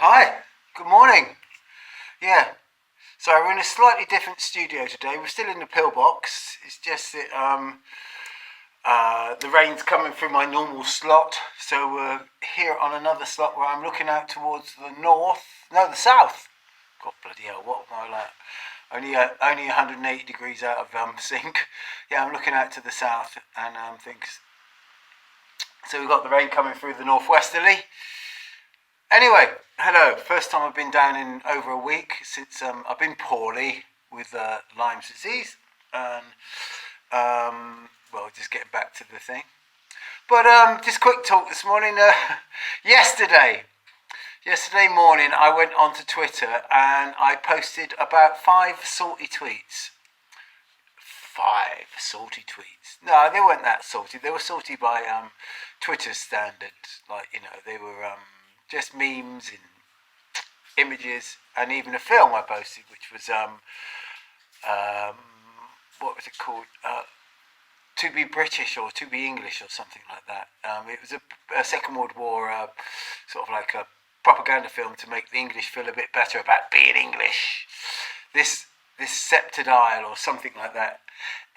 Hi, good morning. Yeah, so we're in a slightly different studio today. We're still in the pillbox. It's just that the rain's coming through my normal slot. So we're here on another slot where I'm looking out towards the north. No, the south. God bloody hell, what am I like? Only 180 degrees out of sync. Yeah, I'm looking out to the south and things. So we've got the rain coming through the northwesterly. Anyway, hello. First time I've been down in over a week since I've been poorly with Lyme's disease, and well, just getting back to the thing. But just quick talk this morning. Yesterday morning, I went onto Twitter and I posted about 5 salty tweets. 5 salty tweets. No, they weren't that salty. They were salty by Twitter standards. Like, they were just memes and images, and even a film I posted, which was what was it called? To Be British or To Be English or something like that. It was a Second World War sort of like a propaganda film to make the English feel a bit better about being English. This sceptred isle or something like that.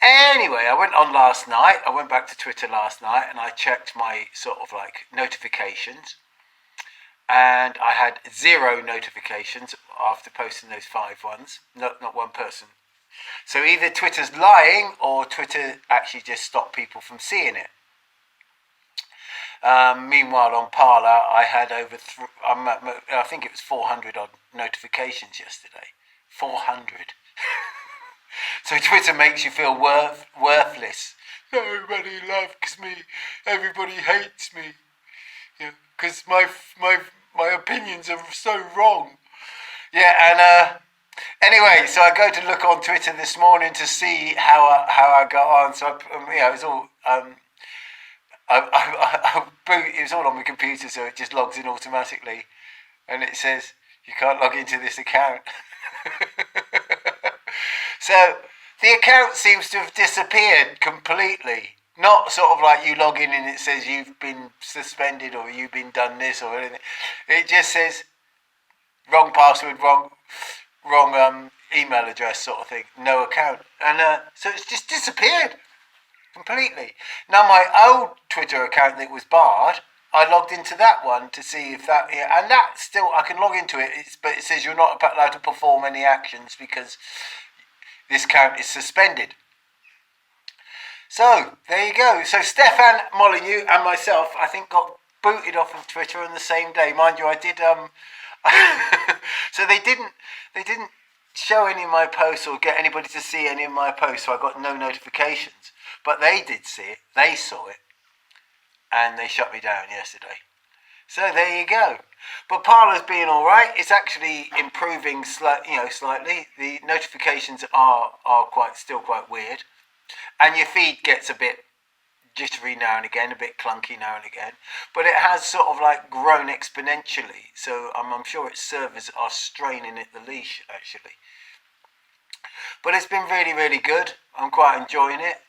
Anyway, I went on last night. I went back to Twitter last night and I checked my sort of like notifications. And I had 0 notifications after posting those 5 ones. Not one person. So either Twitter's lying or Twitter actually just stopped people from seeing it. Meanwhile, on Parler, I had over, I think it was 400 odd notifications yesterday. 400. So Twitter makes you feel worthless. Nobody loves me. Everybody hates me. Because my opinions are so wrong. Yeah, and anyway, so I go to look on Twitter this morning to see how I got on. So it was all it was all on my computer, so it just logs in automatically, and it says you can't log into this account. So the account seems to have disappeared completely. Not sort of like you log in and it says you've been suspended or you've been done this or anything. It just says wrong password, wrong email address sort of thing, no account. And so it's just disappeared completely. Now my old Twitter account that was barred, I logged into that one to see if that, and that still, I can log into it, but it says you're not allowed to perform any actions because this account is suspended. So, there you go. So Stefan Molyneux and myself, I think, got booted off of Twitter on the same day. Mind you, I did, so they didn't show any of my posts or get anybody to see any of my posts, so I got no notifications. But they did see it, they saw it, and they shut me down yesterday. So there you go. But Parler's being all right. It's actually improving slightly. The notifications are still quite weird. And your feed gets a bit jittery now and again, a bit clunky now and again. But it has sort of like grown exponentially. So I'm sure its servers are straining at the leash, actually. But it's been really, really good. I'm quite enjoying it.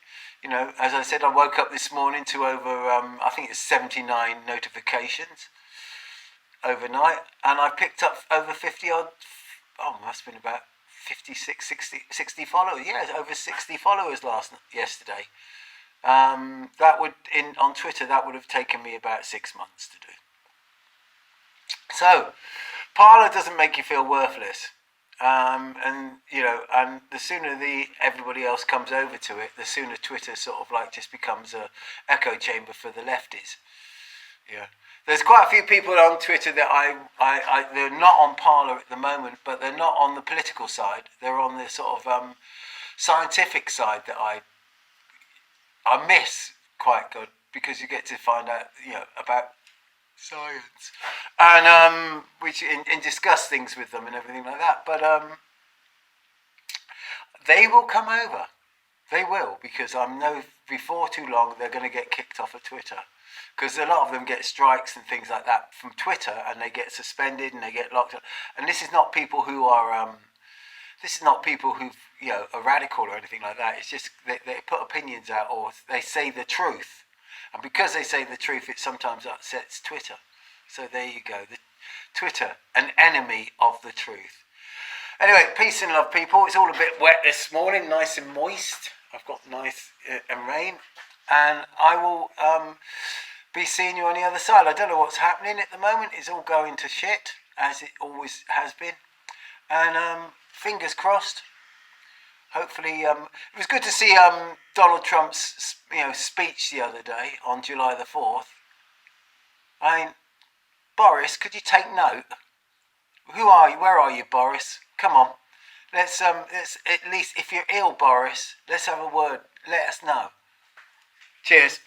As I said, I woke up this morning to over, I think it's 79 notifications overnight. And I picked up over 50 odd, must have been about 56, 60 followers. Yeah, over 60 followers yesterday. That would, on Twitter, that would have taken me about 6 months to do. So, Parler doesn't make you feel worthless. And the sooner everybody else comes over to it, the sooner Twitter sort of like just becomes a echo chamber for the lefties. Yeah. There's quite a few people on Twitter that they're not on Parler at the moment, but they're not on the political side. They're on the sort of scientific side that I miss quite good, because you get to find out about science and which and discuss things with them and everything like that. But they will come over. They will, because I know before too long they're going to get kicked off of Twitter. Because a lot of them get strikes and things like that from Twitter, and they get suspended and they get locked up. And this is not people who are, are radical or anything like that. It's just they put opinions out, or they say the truth. And because they say the truth, it sometimes upsets Twitter. So there you go. Twitter, an enemy of the truth. Anyway, peace and love, people. It's all a bit wet this morning, nice and moist. I've got nice and rain, and I will be seeing you on the other side. I don't know what's happening at the moment. It's all going to shit, as it always has been, and fingers crossed. Hopefully, it was good to see Donald Trump's speech the other day on July the 4th. I mean, Boris, could you take note? Who are you? Where are you, Boris? Come on. Let's at least, if you're ill, Boris, let's have a word. Let us know. Cheers.